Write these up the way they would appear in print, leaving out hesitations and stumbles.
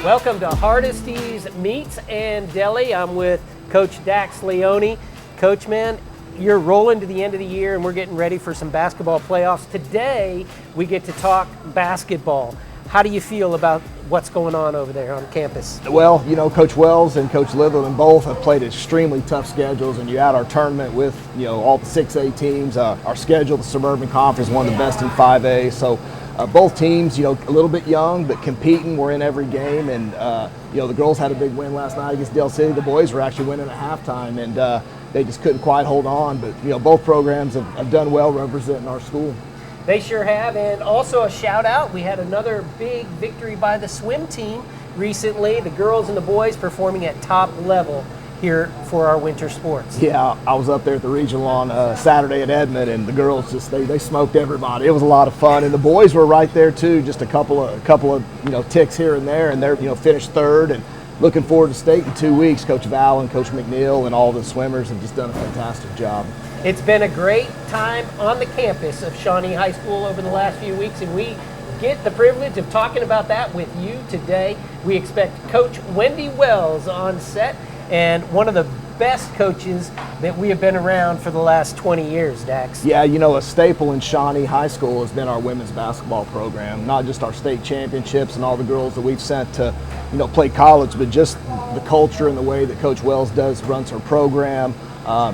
Welcome to Hardesty's Meats and Deli. I'm with Coach Dax Leone. Coach, man, you're rolling to the end of the year and we're getting ready for some basketball playoffs. Today, we get to talk basketball. How do you feel about what's going on over there on campus? Well, you know, Coach Wells and Coach Litherland both have played extremely tough schedules, and you add our tournament with, you know, all the 6A teams. Our schedule, the Suburban Conference, one of the best in 5A. So both teams, you know, a little bit young, but competing. We're in every game, and, you know, the girls had a big win last night against Dale City. The boys were actually winning at halftime, and they just couldn't quite hold on. But, you know, both programs have done well representing our school. They sure have, and also a shout out, we had another big victory by the swim team recently. The girls and the boys performing at top level here for our winter sports. Yeah, I was up there at the regional on Saturday at Edmond, and the girls just they smoked everybody. It was a lot of fun, and the boys were right there too. Just a couple of you know ticks here and there, and they're finished third. And looking forward to state in 2 weeks. Coach Val and Coach McNeil and all the swimmers have just done a fantastic job. It's been a great time on the campus of Shawnee High School over the last few weeks, and we get the privilege of talking about that with you today. We expect Coach Wendi Wells on set, and one of the best coaches that we have been around for the last 20 years, Dax. Yeah, you know, a staple in Shawnee High School has been our women's basketball program, not just our state championships and all the girls that we've sent to, you know, play college, but just the culture and the way that Coach Wells runs her program.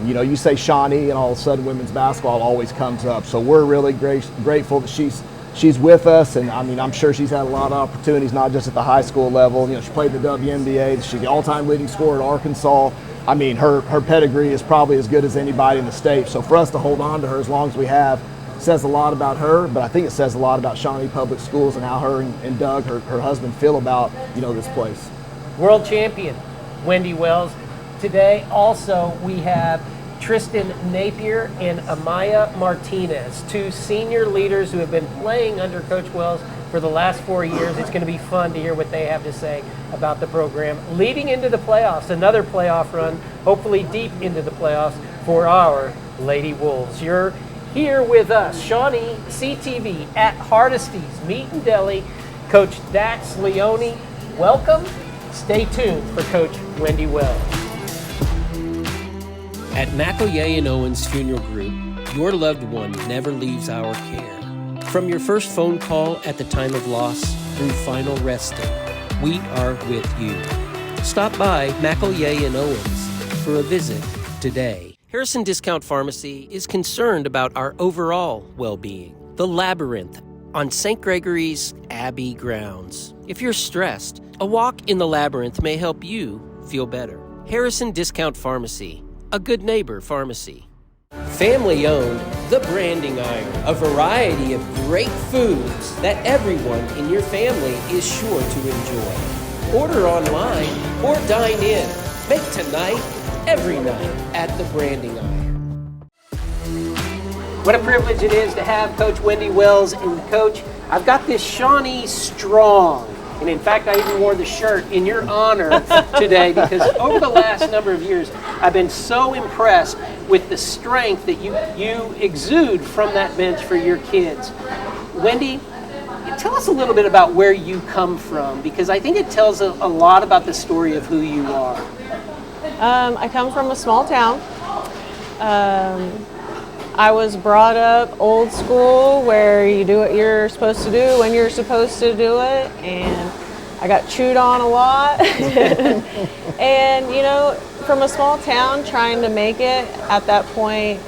You know, you say Shawnee and all of a sudden women's basketball always comes up. So we're really grateful that she's with us, and I mean, I'm sure she's had a lot of opportunities, not just at the high school level. You know, she played the WNBA. She's the all-time leading scorer at Arkansas. I mean, her pedigree is probably as good as anybody in the state. So for us to hold on to her as long as we have says a lot about her, but I think it says a lot about Shawnee Public Schools and how her and Doug, her husband, feel about, you know, this place. World champion Wendi Wells. Today also we have Tristyn Napier and Amaya Martinez, two senior leaders who have been playing under Coach Wells for the last 4 years. It's going to be fun to hear what they have to say about the program leading into the playoffs, another playoff run, hopefully deep into the playoffs for our Lady Wolves. You're here with us, Shawnee CTV at Hardesty's Meat and Deli. Coach Dax Leone, welcome. Stay tuned for Coach Wendi Wells. At McElroy and Owens Funeral Group, your loved one never leaves our care. From your first phone call at the time of loss through final resting, we are with you. Stop by McElroy and Owens for a visit today. Harrison Discount Pharmacy is concerned about our overall well-being. The Labyrinth on St. Gregory's Abbey grounds. If you're stressed, a walk in the Labyrinth may help you feel better. Harrison Discount Pharmacy, a good neighbor pharmacy. Family owned, The Branding Iron, a variety of great foods that everyone in your family is sure to enjoy. Order online or dine in. Make tonight every night at The Branding Iron. What a privilege it is to have Coach Wendi Wells. And Coach, I've got this Shawnee Strong. And in fact, I even wore the shirt in your honor today because over the last number of years, I've been so impressed with the strength that you exude from that bench for your kids. Wendi, tell us a little bit about where you come from, because I think it tells a lot about the story of who you are. I come from a small town. I was brought up old school where you do what you're supposed to do when you're supposed to do it, and I got chewed on a lot. And you know, from a small town trying to make it at that point,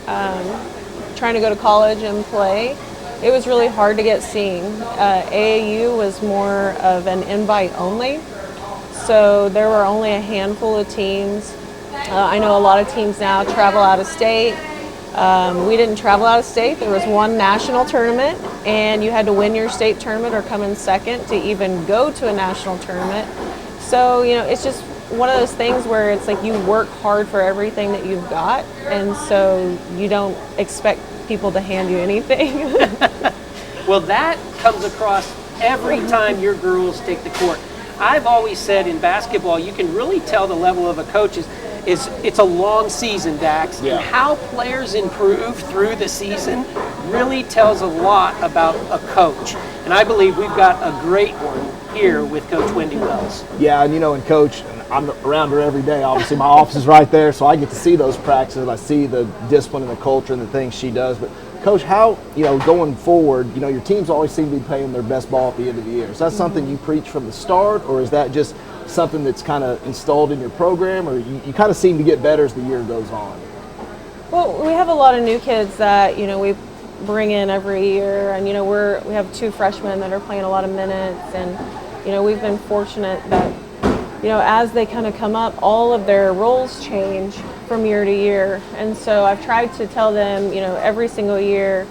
trying to go to college and play, it was really hard to get seen. AAU was more of an invite only, so there were only a handful of teams. I know a lot of teams now travel out of state. We didn't travel out of state. There was one national tournament, and you had to win your state tournament or come in second to even go to a national tournament. So, you know, it's just one of those things where it's like you work hard for everything that you've got, and so you don't expect people to hand you anything. Well, that comes across every time your girls take the court. I've always said in basketball, you can really tell the level of a coach is it's a long season, Dax. Yeah. And how players improve through the season really tells a lot about a coach. And I believe we've got a great one here with Coach Wendi Wells. Yeah, and Coach, I'm around her every day. Obviously, my office is right there, so I get to see those practices. I see the discipline and the culture and the things she does. But Coach, how, going forward, your teams always seem to be playing their best ball at the end of the year. Is that something you preach from the start, or is that just something that's kind of installed in your program, or you kind of seem to get better as the year goes on? Well, we have a lot of new kids that, we bring in every year, and, we have 2 freshmen that are playing a lot of minutes, and, we've been fortunate that, as they kind of come up, all of their roles change from year to year. And so I've tried to tell them, every single year,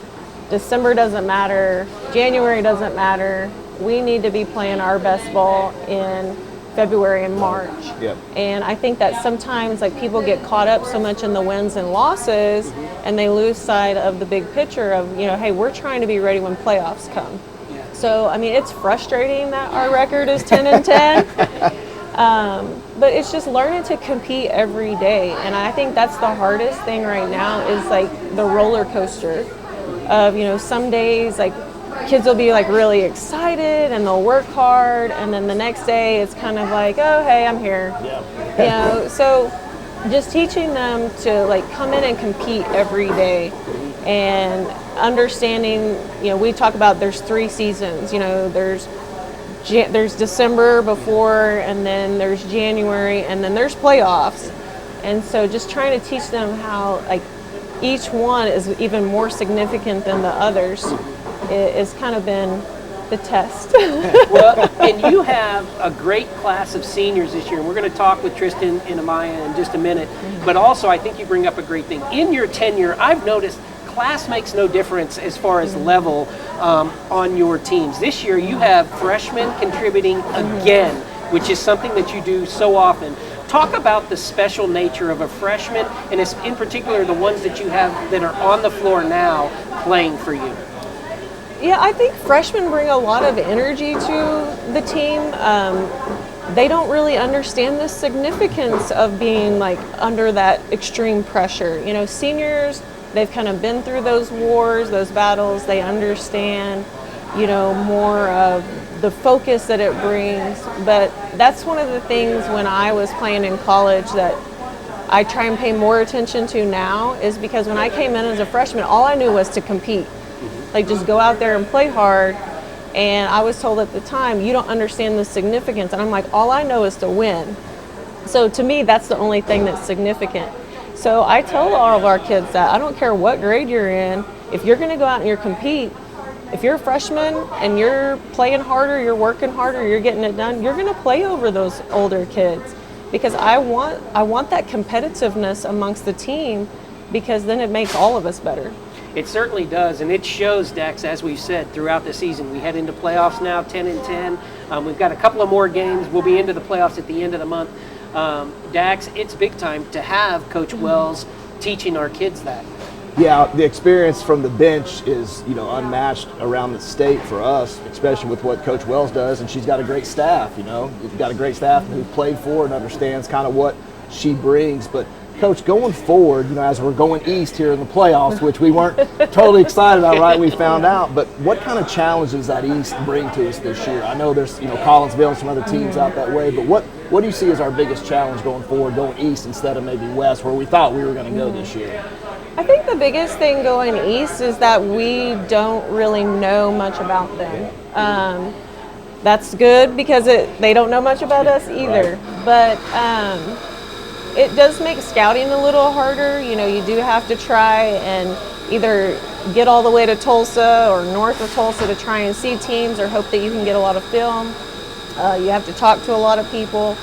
December doesn't matter, January doesn't matter. We need to be playing our best ball in February and March. Yep. And I think that sometimes people get caught up so much in the wins and losses, and they lose sight of the big picture of, hey, we're trying to be ready when playoffs come. Yeah. So, it's frustrating that our record is 10-10. But it's just learning to compete every day. And I think that's the hardest thing right now is the roller coaster of, some days kids will be really excited and they'll work hard, and then the next day it's kind of oh, hey, I'm here. Yeah. So just teaching them to come in and compete every day, and understanding, we talk about there's 3 seasons, there's December before, and then there's January, and then there's playoffs. And so just trying to teach them how each one is even more significant than the others is kind of been the test. Well, and you have a great class of seniors this year, and we're going to talk with Tristyn and Amaya in just a minute. But also, I think you bring up a great thing. In your tenure, I've noticed class makes no difference as far as level on your teams. This year, you have freshmen contributing again, which is something that you do so often. Talk about the special nature of a freshman, and in particular the ones that you have that are on the floor now playing for you. Yeah, I think freshmen bring a lot of energy to the team. They don't really understand the significance of being under that extreme pressure. Seniors, they've kind of been through those wars, those battles. They understand, more of the focus that it brings. But that's one of the things when I was playing in college that I try and pay more attention to now, is because when I came in as a freshman, all I knew was to compete. Just go out there and play hard. And I was told at the time, you don't understand the significance. And I'm all I know is to win. So to me, that's the only thing that's significant. So I tell all of our kids that I don't care what grade you're in, if you're going to go out and you're compete, if you're a freshman and you're playing harder, you're working harder, you're getting it done, you're going to play over those older kids. Because I want that competitiveness amongst the team, because then it makes all of us better. It certainly does, and it shows, Dax, as we've said, throughout the season. We head into playoffs now, 10-10. We've got a couple of more games. We'll be into the playoffs at the end of the month. Dax, it's big time to have Coach Wells teaching our kids that. Yeah, the experience from the bench is, unmatched around the state for us, especially with what Coach Wells does, and she's got a great staff, You've got a great staff who played for and understands kind of what she brings. But Coach, going forward, as we're going east here in the playoffs, which we weren't totally excited about, right? We found out, but what kind of challenges that east bring to us this year? I know there's, Collinsville and some other teams out that way, but what do you see as our biggest challenge going forward, going east instead of maybe west, where we thought we were going to go this year? I think the biggest thing going east is that we don't really know much about them. That's good, because they don't know much about us either. Right. But it does make scouting a little harder. You do have to try and either get all the way to Tulsa or north of Tulsa to try and see teams, or hope that you can get a lot of film. You have to talk to a lot of people.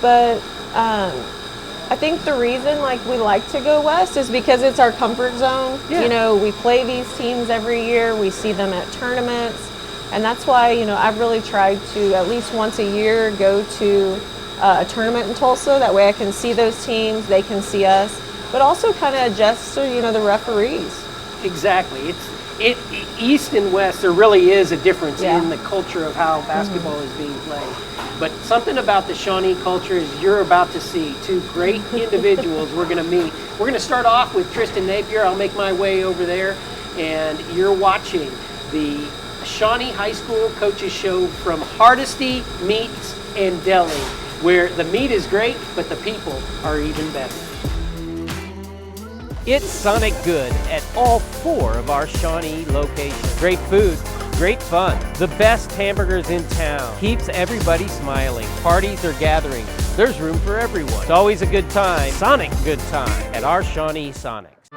But I think the reason we like to go west is because it's our comfort zone. Yeah. We play these teams every year. We see them at tournaments. And that's why, I've really tried to at least once a year go to a tournament in Tulsa. That way I can see those teams, they can see us, but also kind of adjust to, the referees. Exactly. It's east and west, there really is a difference in the culture of how basketball is being played. But something about the Shawnee culture is you're about to see 2 great individuals we're going to meet. We're going to start off with Tristyn Napier. I'll make my way over there, and you're watching the Shawnee High School Coaches Show from Hardesty Meats and Deli, where the meat is great, but the people are even better. It's Sonic Good at all 4 of our Shawnee locations. Great food, great fun, the best hamburgers in town. Keeps everybody smiling. Parties or gatherings, there's room for everyone. It's always a good time, Sonic good time, at our Shawnee Sonics.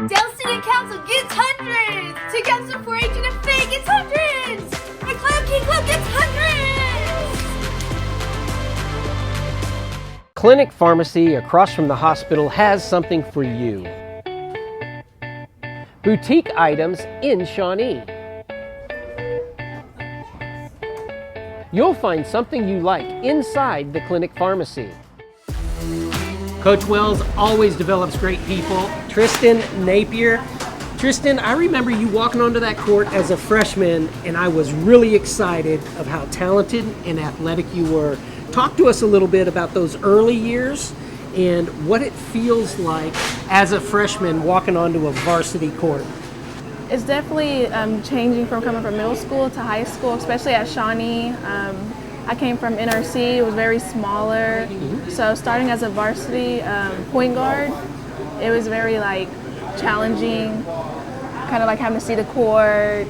Dell Student Council gets hundreds! 2 counts of 4-H and a FA gets hundreds! The Cloud King Club gets hundreds! Clinic Pharmacy across from the hospital has something for you. Boutique items in Shawnee. You'll find something you like inside the Clinic Pharmacy. Coach Wells always develops great people. Tristyn, Napier. Tristyn, I remember you walking onto that court as a freshman, and I was really excited of how talented and athletic you were. Talk to us a little bit about those early years and what it feels like as a freshman walking onto a varsity court. It's definitely changing from coming from middle school to high school, especially at Shawnee. I came from NRC, it was very smaller. So starting as a varsity point guard, it was very challenging, kind of like having to see the court,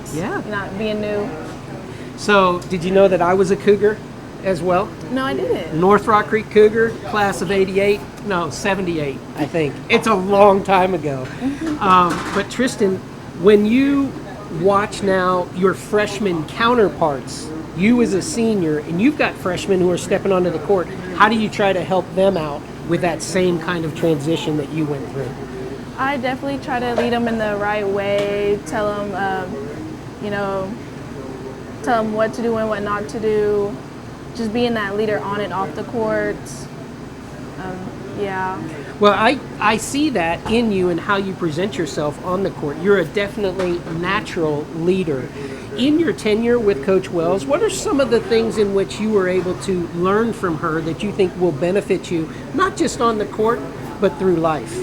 not being new. So did you know that I was a Cougar as well? No, I didn't. North Rock Creek Cougar, class of 88, no, 78, I think. It's a long time ago. But Tristyn, when you watch now your freshman counterparts, you as a senior, and you've got freshmen who are stepping onto the court, how do you try to help them out with that same kind of transition that you went through? I definitely try to lead them in the right way, tell them, tell them what to do and what not to do. Just being that leader on and off the court. Well, I see that in you and how you present yourself on the court. You're a definitely natural leader. In your tenure with Coach Wells, what are some of the things in which you were able to learn from her that you think will benefit you, not just on the court, but through life?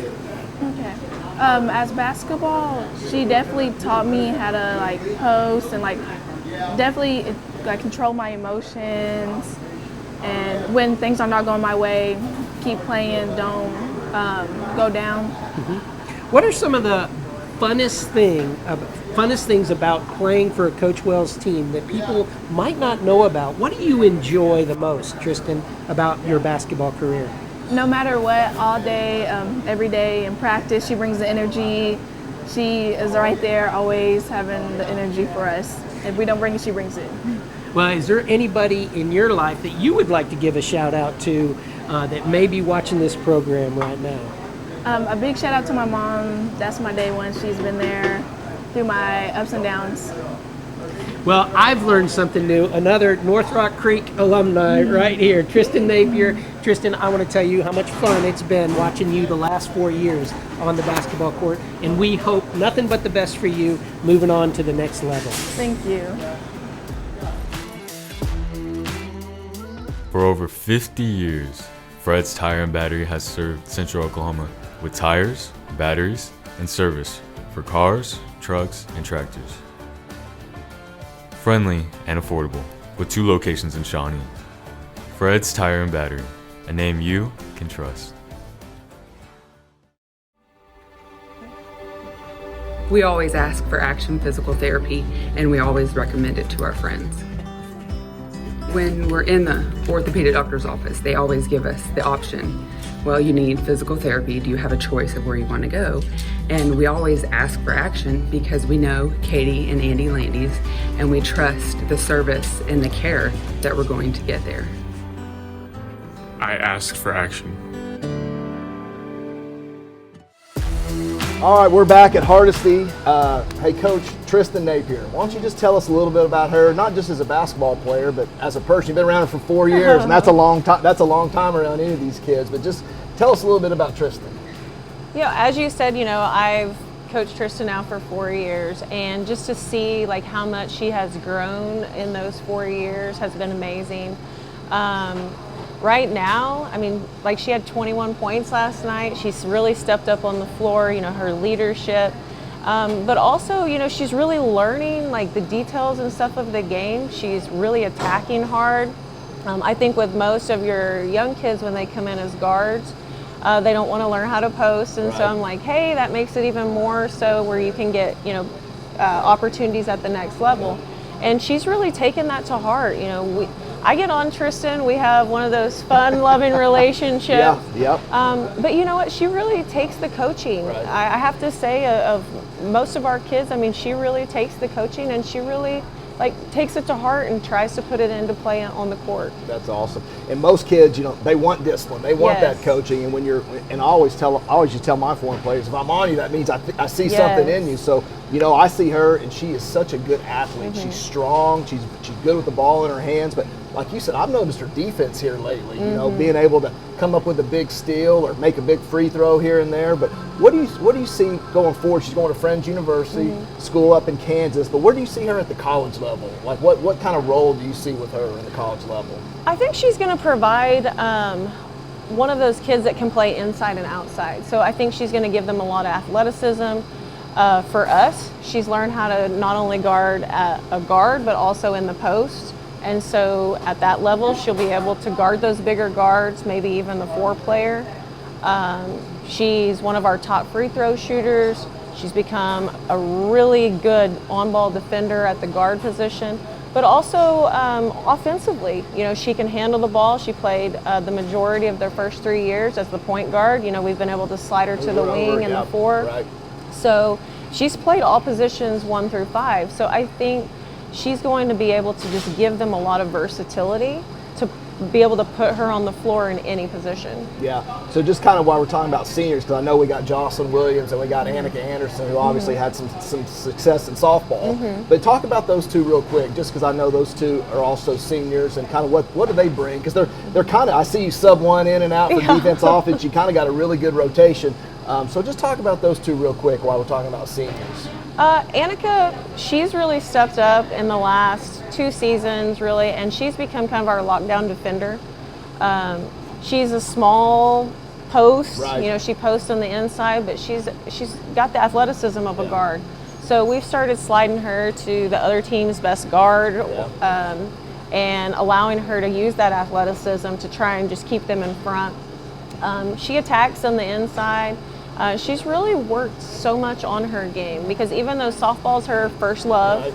Okay. As basketball, she definitely taught me how to post and definitely control my emotions, and when things are not going my way, keep playing, don't go down. What are some of the funnest things about playing for a Coach Wells team that people might not know about? What do you enjoy the most, Tristyn, about your basketball career? No matter what, all day, every day in practice, she brings the energy. She is right there, always having the energy for us. If we don't bring it, she brings it. Well, is there anybody in your life that you would like to give a shout out to that may be watching this program right now? A big shout out to my mom. That's my day one. She's been there through my ups and downs. Well, I've learned something new. Another North Rock Creek alumni right here, Tristyn Napier. Tristyn, I want to tell you how much fun it's been watching you the last 4 years on the basketball court, and we hope nothing but the best for you moving on to the next level. Thank you. For over 50 years, Fred's Tire and Battery has served Central Oklahoma with tires, batteries, and service for cars, trucks, and tractors. Friendly and affordable, with 2 locations in Shawnee. Fred's Tire and Battery, a name you can trust. We always ask for Action Physical Therapy, and we always recommend it to our friends. When we're in the orthopedic doctor's office, they always give us the option, well, you need physical therapy, do you have a choice of where you want to go? And we always ask for Action because we know Katie and Andy Landys, and we trust the service and the care that we're going to get there. I asked for Action. All right, we're back at Hardesty. Hey, Coach Tristyn Napier, why don't you just tell us a little bit about her, not just as a basketball player, but as a person. You've been around her for 4 years, and that's a long time. That's a long time around any of these kids. But just tell us a little bit about Tristyn. As you said, I've coached Tristyn now for 4 years, and just to see how much she has grown in those 4 years has been amazing. Right now, she had 21 points last night. She's really stepped up on the floor, her leadership. But also, you know, she's really learning like the details and stuff of the game. She's really attacking hard. I think with most of your young kids, when they come in as guards, they don't want to learn how to post. And so I'm like, hey, that makes it even more so where you can get, you know, opportunities at the next level. And she's really taken that to heart. You know, I get on Tristyn. We have one of those fun, loving relationships. But you know what? She really takes the coaching. I have to say, of most of our kids, I mean, she really takes the coaching, and she really takes it to heart and tries to put it into play on the court. That's awesome. And most kids, you know, they want discipline. They want that coaching. And when I always just tell my foreign players, if I'm on you, that means I see something in you. So, you know, I see her, and she is such a good athlete. She's strong. She's good with the ball in her hands. But like you said, I've noticed her defense here lately. You know, being able to come up with a big steal or make a big free throw here and there. But what do you see going forward? She's going to Friends University, school up in Kansas. But where do you see her at the college level? Like, what kind of role do you see with her in the college level? I think she's going to provide one of those kids that can play inside and outside. So I think she's going to give them a lot of athleticism. For us, she's learned how to not only guard at a guard, but also in the post. And so at that level, she'll be able to guard those bigger guards, maybe even the 4-player. She's one of our top free throw shooters. She's become a really good on-ball defender at the guard position, but also offensively. You know, she can handle the ball. She played the majority of their first 3 years as the point guard. You know, we've been able to slide her to the wing and the 4. So she's played all positions 1 through 5. So I think she's going to be able to just give them a lot of versatility to be able to put her on the floor in any position. Yeah, so just kind of while we're talking about seniors, because I know we got Jocelyn Williams and we got Annika Anderson, who obviously had some success in softball. But talk about those two real quick, just because I know those two are also seniors, and kind of what do they bring? Because they're kind of, I see you sub one in and out for defense, offense. You kind of got a really good rotation. So just talk about those two real quick while we're talking about seniors. Annika, she's really stepped up in the last 2 seasons, really, and she's become kind of our lockdown defender. She's a small post, you know, she posts on the inside, but she's got the athleticism of a guard. So we've started sliding her to the other team's best guard and allowing her to use that athleticism to try and just keep them in front. She attacks on the inside. She's really worked so much on her game, because even though softball's her first love,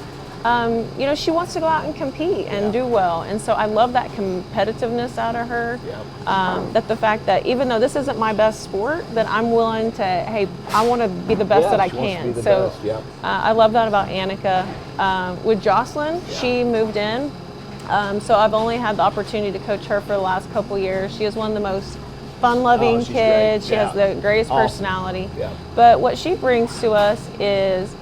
you know, she wants to go out and compete and do well. And so I love that competitiveness out of her, that the fact that even though this isn't my best sport, that I'm willing to, hey, I want to be the best that I can. So I love that about Annika. With Jocelyn, she moved in. So I've only had the opportunity to coach her for the last couple years. She is one of the most fun-loving kids. She has the greatest personality. But what she brings to us is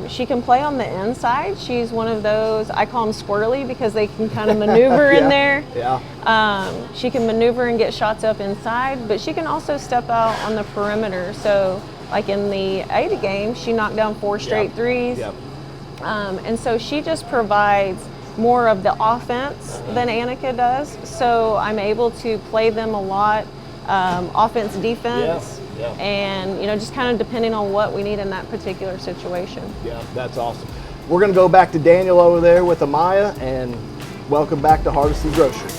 she can play on the inside. She's one of those, I call them squirrely, because they can kind of maneuver in there. She can maneuver and get shots up inside, but she can also step out on the perimeter. So like in the Ada game, she knocked down 4 straight threes. And so she just provides more of the offense than Annika does. So I'm able to play them a lot. Offense, defense, and, you know, just kind of depending on what we need in that particular situation. Yeah, that's awesome. We're going to go back to Daniel over there with Amaya, and welcome back to Hardesty Grocery.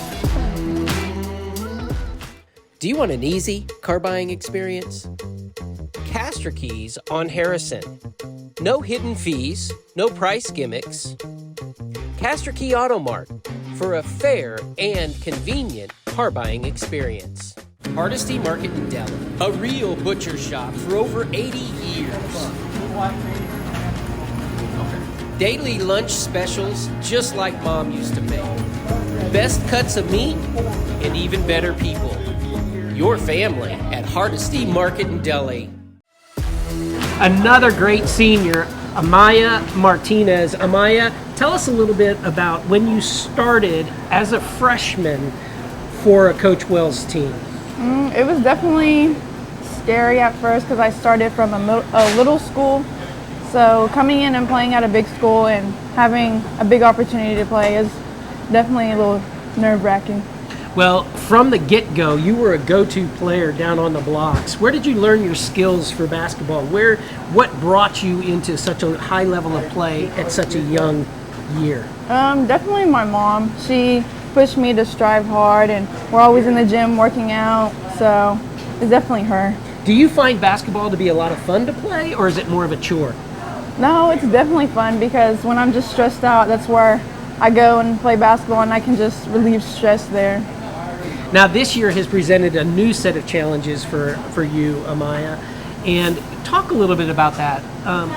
Do you want an easy car buying experience? Castor Keys on Harrison. No hidden fees, no price gimmicks. Castor Key Auto Mart for a fair and convenient car buying experience. Hardesty Market in Delhi, a real butcher shop for over 80 years. Daily lunch specials just like Mom used to make. Best cuts of meat and even better people. Your family at Hardesty Market in Delhi. Another great senior, Amaya Martinez. Amaya, tell us a little bit about when you started as a freshman for a Coach Wells team. It was definitely scary at first because I started from a little school. So coming in and playing at a big school and having a big opportunity to play is definitely a little nerve-wracking. Well, from the get-go, you were a go-to player down on the blocks. Where did you learn your skills for basketball? What brought you into such a high level of play at such a young year? Definitely my mom. She pushed me to strive hard, and we're always in the gym working out, so it's definitely her. Do you find basketball to be a lot of fun to play, or is it more of a chore? No, it's definitely fun because when I'm just stressed out, that's where I go and play basketball, and I can just relieve stress there. Now, this year has presented a new set of challenges for you, Amaya, and talk a little bit about that.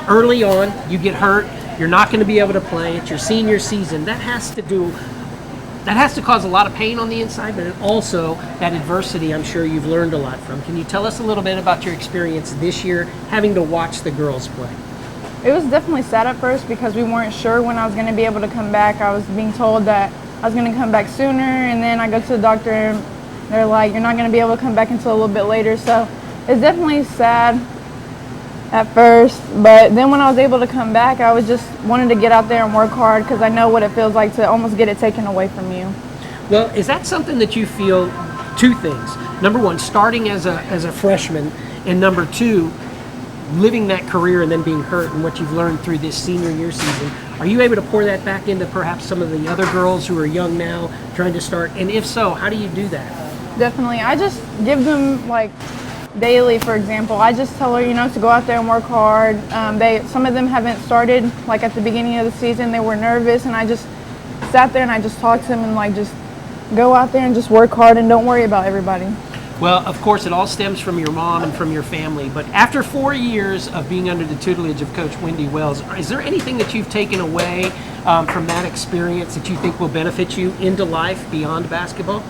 Early on, you get hurt, you're not going to be able to play. It's your senior season. That has to cause a lot of pain on the inside, but also that adversity I'm sure you've learned a lot from. Can you tell us a little bit about your experience this year having to watch the girls play? It was definitely sad at first because we weren't sure when I was going to be able to come back. I was being told that I was going to come back sooner, and then I go to the doctor and they're like, you're not going to be able to come back until a little bit later. So it's definitely sad at first, but then when I was able to come back, I was just wanted to get out there and work hard because I know what it feels like to almost get it taken away from you. Well, is that something that you feel, two things? Number one, starting as a freshman, and number two, living that career and then being hurt and what you've learned through this senior year season, are you able to pour that back into perhaps some of the other girls who are young now trying to start? And if so, how do you do that? Definitely. I just give them like daily, for example. I just tell her, to go out there and work hard. Some of them haven't started like at the beginning of the season. They were nervous, and I just sat there and I just talked to them and like just go out there and just work hard and don't worry about everybody. Well, of course, it all stems from your mom and from your family. But after 4 years of being under the tutelage of Coach Wendi Wells, is there anything that you've taken away from that experience that you think will benefit you into life beyond basketball?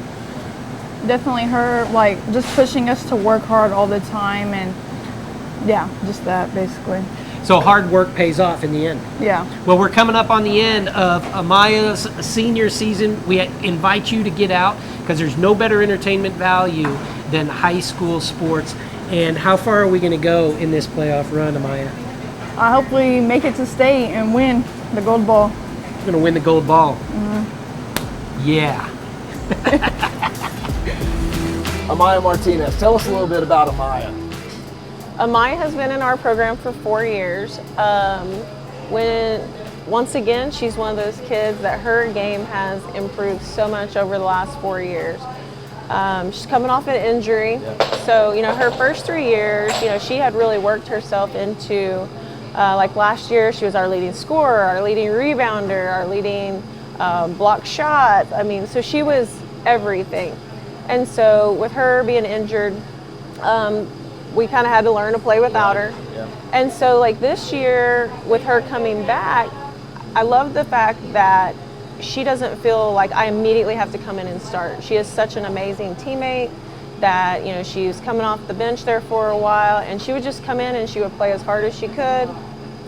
Definitely her, like, just pushing us to work hard all the time, and yeah, just that basically. So hard work pays off in the end. Yeah. Well, we're coming up on the end of Amaya's senior season. We invite you to get out because there's no better entertainment value than high school sports. And how far are we going to go in this playoff run, Amaya? I hope we make it to state and win the gold ball. We're going to win the gold ball. Mm-hmm. Yeah. Amaya Martinez, tell us a little bit about Amaya. Amaya has been in our program for 4 years. Once again, she's one of those kids that her game has improved so much over the last 4 years. She's coming off an injury. So, her first 3 years, she had really worked herself into, like last year, she was our leading scorer, our leading rebounder, our leading block shot. So she was everything. And so with her being injured, we kind of had to learn to play without her. Yeah. And so like this year with her coming back, I love the fact that she doesn't feel like I immediately have to come in and start. She is such an amazing teammate that, she was coming off the bench there for a while, and she would just come in and she would play as hard as she could.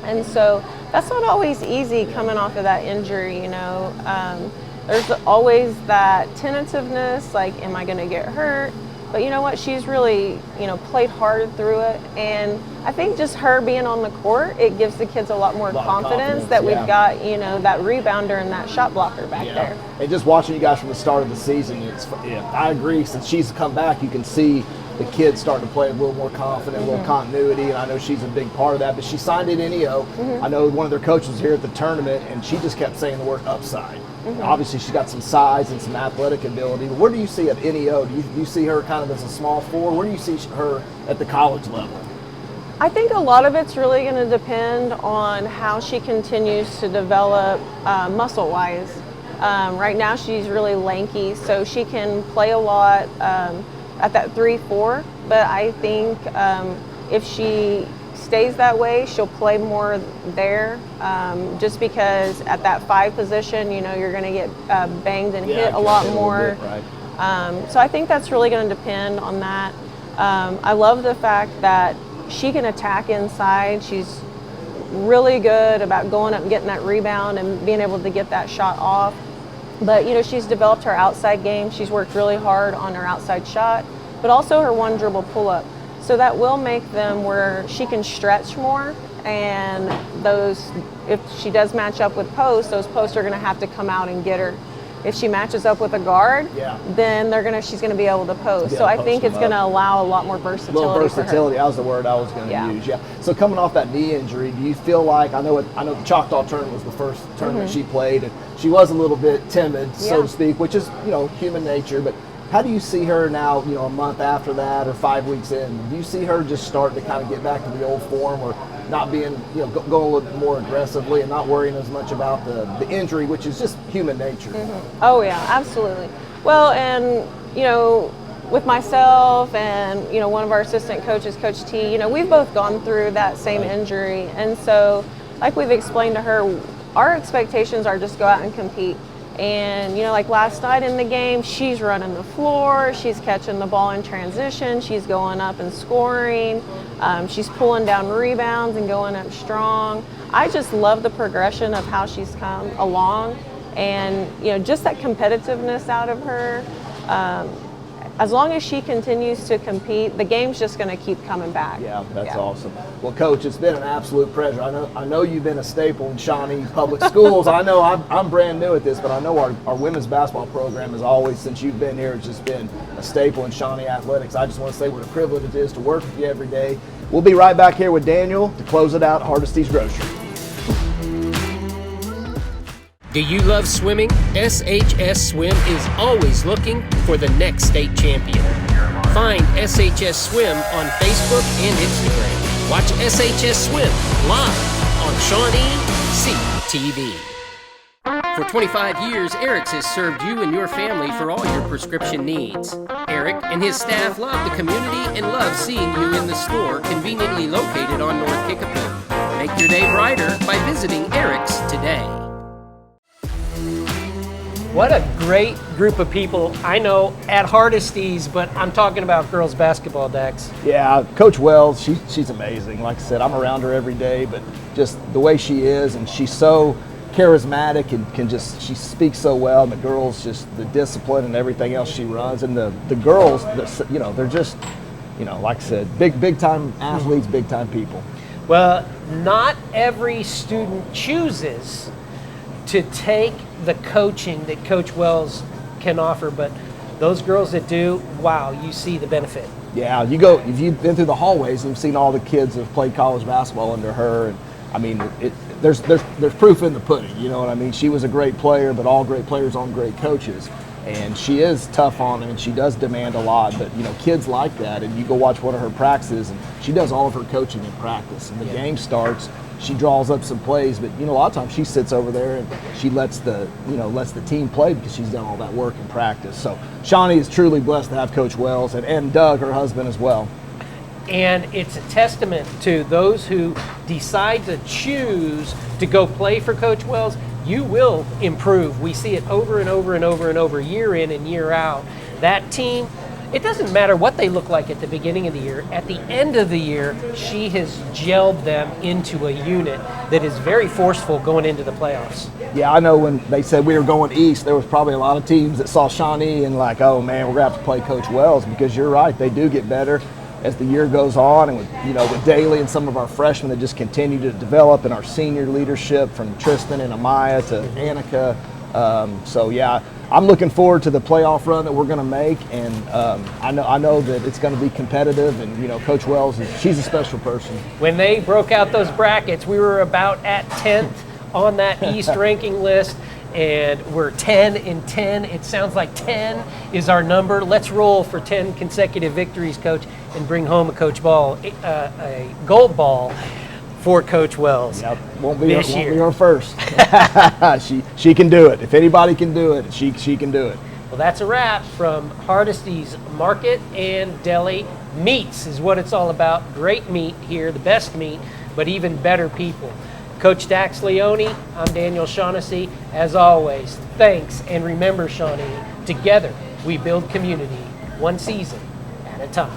And so that's not always easy coming off of that injury, There's always that tentativeness, like, am I going to get hurt? But you know what? She's really, played hard through it. And I think just her being on the court, it gives the kids a lot more confidence that we've got, that rebounder and that shot blocker back there. And just watching you guys from the start of the season, I agree. Since she's come back, you can see the kids starting to play a little more confident, a little continuity, and I know she's a big part of that. But she signed at NEO. I know one of their coaches was here at the tournament, and she just kept saying the word upside. Obviously, she's got some size and some athletic ability. But where do you see at NEO? Do you see her kind of as a small forward? Where do you see her at the college level? I think a lot of it's really going to depend on how she continues to develop muscle-wise. Right now, she's really lanky, so she can play a lot at that 3-4. But I think if she stays that way, she'll play more there, just because at that 5 position, you're going to get banged and hit a lot more. So I think that's really going to depend on that. I love the fact that she can attack inside. She's really good about going up and getting that rebound and being able to get that shot off. But, she's developed her outside game. She's worked really hard on her outside shot, but also her one dribble pull-up. So that will make them where she can stretch more, and if she does match up with posts, those posts are going to have to come out and get her. if she matches up with a guard, then she's gonna be able to post. So I think it's gonna allow a lot more versatility. A little versatility. That was the word I was going to use. Yeah. So coming off that knee injury, do you feel like I know the Choctaw tournament was the first tournament she played, and she was a little bit timid, so to speak, which is human nature. But how do you see her now? A month after that or 5 weeks in, do you see her just starting to kind of get back to the old form, or not being going a little bit more aggressively and not worrying as much about the injury, which is just human nature? Oh yeah, absolutely. Well, and with myself and one of our assistant coaches, Coach T, we've both gone through that same injury, and so like we've explained to her, our expectations are just go out and compete. And like last night in the game, she's running the floor, she's catching the ball in transition, she's going up and scoring, she's pulling down rebounds and going up strong. I just love the progression of how she's come along, and just that competitiveness out of her. As long as she continues to compete, the game's just going to keep coming back. Yeah, that's awesome. Well, Coach, it's been an absolute pleasure. I know you've been a staple in Shawnee Public Schools. I know I'm brand new at this, but I know our women's basketball program has always, since you've been here, it's just been a staple in Shawnee athletics. I just want to say what a privilege it is to work with you every day. We'll be right back here with Daniel to close it out at Hardesty's Grocery. Do you love swimming? SHS Swim is always looking for the next state champion. Find SHS Swim on Facebook and Instagram. Watch SHS Swim live on Shawnee CTV. For 25 years, Eric's has served you and your family for all your prescription needs. Eric and his staff love the community and love seeing you in the store conveniently located on North Kickapoo. Make your day brighter by visiting Eric's today. What a great group of people. I know at Hardesty's, but I'm talking about girls basketball, Dax. Yeah, Coach Wells, she's amazing. Like I said, I'm around her every day, but just the way she is, and she's so charismatic and she speaks so well, and the girls, just the discipline and everything else she runs, and the girls, they're just, like I said, big time athletes, big time people. Well, not every student chooses to take the coaching that Coach Wells can offer, but those girls that do, wow, you see the benefit. Yeah, if you've been through the hallways and you've seen all the kids that have played college basketball under her, and I mean, there's proof in the pudding, you know what I mean? She was a great player, but all great players own great coaches, and she is tough on them, and she does demand a lot, but kids like that, and you go watch one of her practices, and she does all of her coaching in practice, and the game starts, she draws up some plays, but a lot of times she sits over there and she lets the team play because she's done all that work in practice. So Shawnee is truly blessed to have Coach Wells and Doug, her husband, as well. And it's a testament to those who decide to choose to go play for Coach Wells. You will improve. We see it over and over and over and over, year in and year out. That team, it doesn't matter what they look like at the beginning of the year. At the end of the year, she has gelled them into a unit that is very forceful going into the playoffs. Yeah, I know when they said we were going east, there was probably a lot of teams that saw Shawnee and like, oh man, we're going to have to play Coach Wells, because you're right, they do get better as the year goes on, and with Daly and some of our freshmen that just continue to develop, and our senior leadership from Tristyn and Amaya to Annika. So yeah, I'm looking forward to the playoff run that we're going to make, and I know that it's going to be competitive, and Coach Wells, she's a special person. When they broke out those brackets, we were about at 10th on that East ranking list, and we're 10 and 10. It sounds like 10 is our number. Let's roll for 10 consecutive victories, Coach, and bring home a gold ball for Coach Wells. Yep, won't be her first. she can do it. If anybody can do it, she can do it. Well, that's a wrap from Hardesty's Market and Deli. Meats is what it's all about. Great meat here, the best meat, but even better people. Coach Dax Leone, I'm Daniel Shaughnessy. As always, thanks, and remember, Shawnee, together we build community, one season at a time.